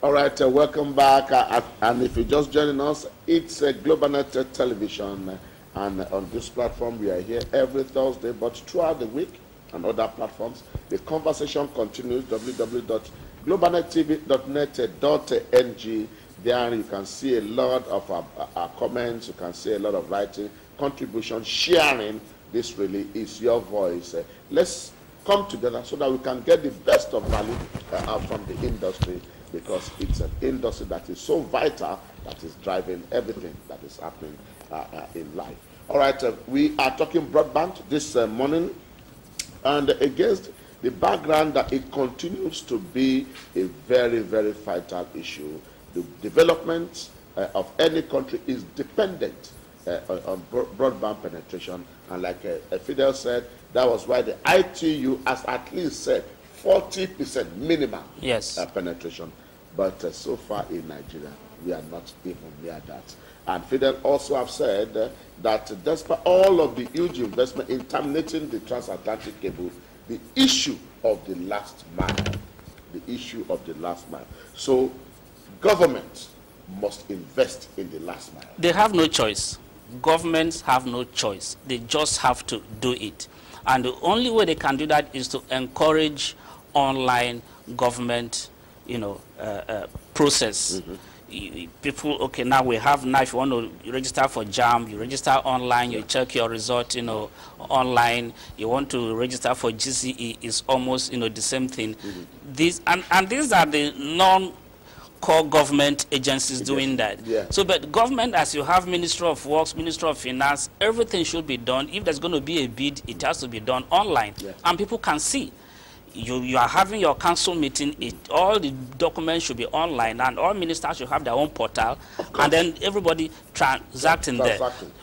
All right, welcome back. And if you're just joining us, it's GlobalNet Television. And on this platform, we are here every Thursday, but throughout the week and other platforms, the conversation continues. www.globalnettv.net.ng. There you can see a lot of our comments. You can see a lot of writing, contribution, sharing. This really is your voice. Let's come together so that we can get the best of value out from the industry, because it's an industry that is so vital, that is driving everything that is happening in life. All right, we are talking broadband this morning, and against the background that it continues to be a very, very vital issue. The development of any country is dependent on broadband penetration, and like Fidel said, that was why the ITU has at least said 40% minimum penetration. But so far in Nigeria, we are not even near that. And Fidel also have said that despite all of the huge investment in terminating the transatlantic cable, the issue of the last mile, So governments must invest in the last mile. They have no choice. Governments have no choice. They just have to do it. And the only way they can do that is to encourage online government, process. People, okay, now if you want to register for JAM, you register online, you check your result, online. You want to register for GCE, it's almost, the same thing. These are the core government agencies doing that. So, but government, as you have Ministry of Works, Ministry of Finance, everything should be done. If there's going to be a bid, it has to be done online, and people can see. You are having your council meeting, all the documents should be online, and all ministers should have their own portal, and then everybody transacting there.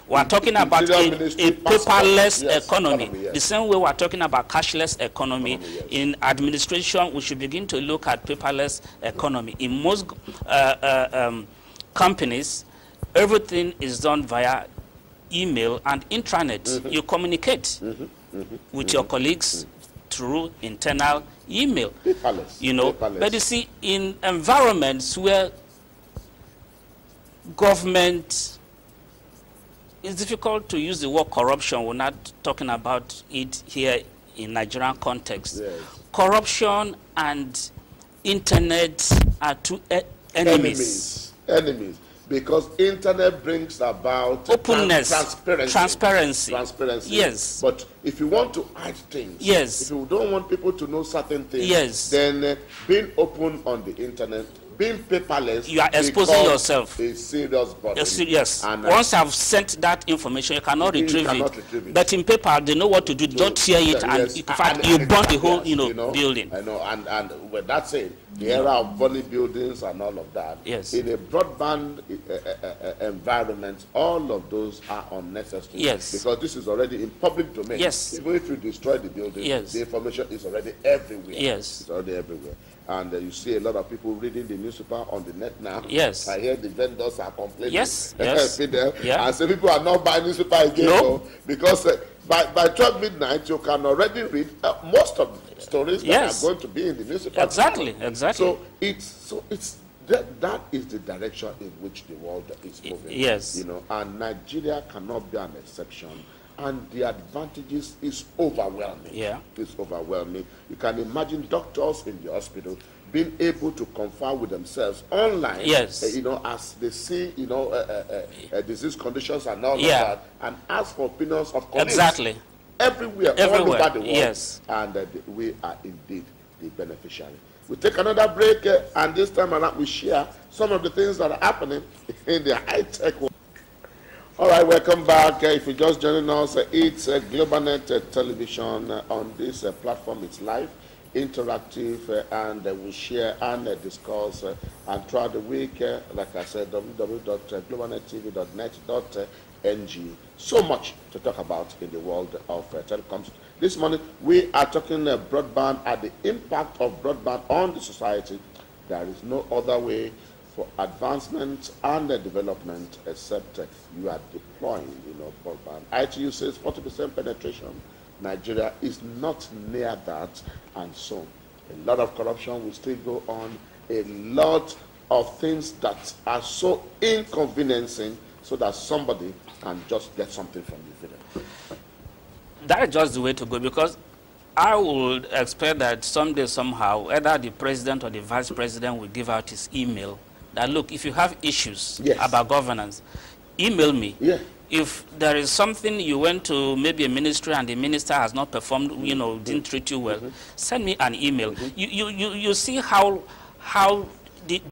We are talking about a paperless economy. The same way we are talking about cashless economy. In administration, we should begin to look at paperless economy. In most companies, everything is done via email and intranet. You communicate with your colleagues through internal email, paperless. But you see, in environments where government, it's difficult to use the word corruption. We're not talking about it here in Nigerian context. Corruption and internet are two enemies. Because internet brings about openness, transparency. Yes. But if you want to hide things, if you don't want people to know certain things, then being open on the internet, being paperless, you are exposing yourself. A serious burden. Yes. And once I've sent that information, you cannot retrieve it. But in paper, they know what to do. Don't share it, and in fact, you burn the whole, building. I know. And with that said, the era of burning buildings and all of that. In a broadband environment, all of those are unnecessary. Because this is already in public domain. Even if you destroy the building, the information is already everywhere. It's already everywhere. And you see a lot of people reading the newspaper on the net now. I hear the vendors are complaining. And so people are not buying newspaper again. Because by 12 midnight, you can already read most of the stories that are going to be in the newspaper. Exactly. So it's that is the direction in which the world is moving. And Nigeria cannot be an exception. And the advantages is overwhelming. It's overwhelming. You can imagine doctors in the hospital being able to confer with themselves online, as they see, disease conditions and all of that, and ask for opinions of colleagues. Everywhere, all over the world. And we are indeed the beneficiary. We take another break, and this time around we share some of the things that are happening in the high-tech world. All right, welcome back. If you're just joining us, it's GlobalNet Television. On this platform, it's live, interactive, and we share and discuss. And throughout the week, like I said, www.globalnettv.net.ng. So much to talk about in the world of telecoms. This morning, we are talking broadband and the impact of broadband on the society. There is no other way for advancement and development except you are deploying, broadband. ITU says 40% penetration. Nigeria is not near that, and so a lot of corruption will still go on, a lot of things that are so inconveniencing so that somebody can just get something from the video. That is just the way to go, because I would expect that someday, somehow, either the president or the vice president will give out his email that, look, if you have issues Yes. about governance, email me. Yeah. If there is something you went to maybe a ministry and the minister has not performed, didn't treat you well, send me an email. You see how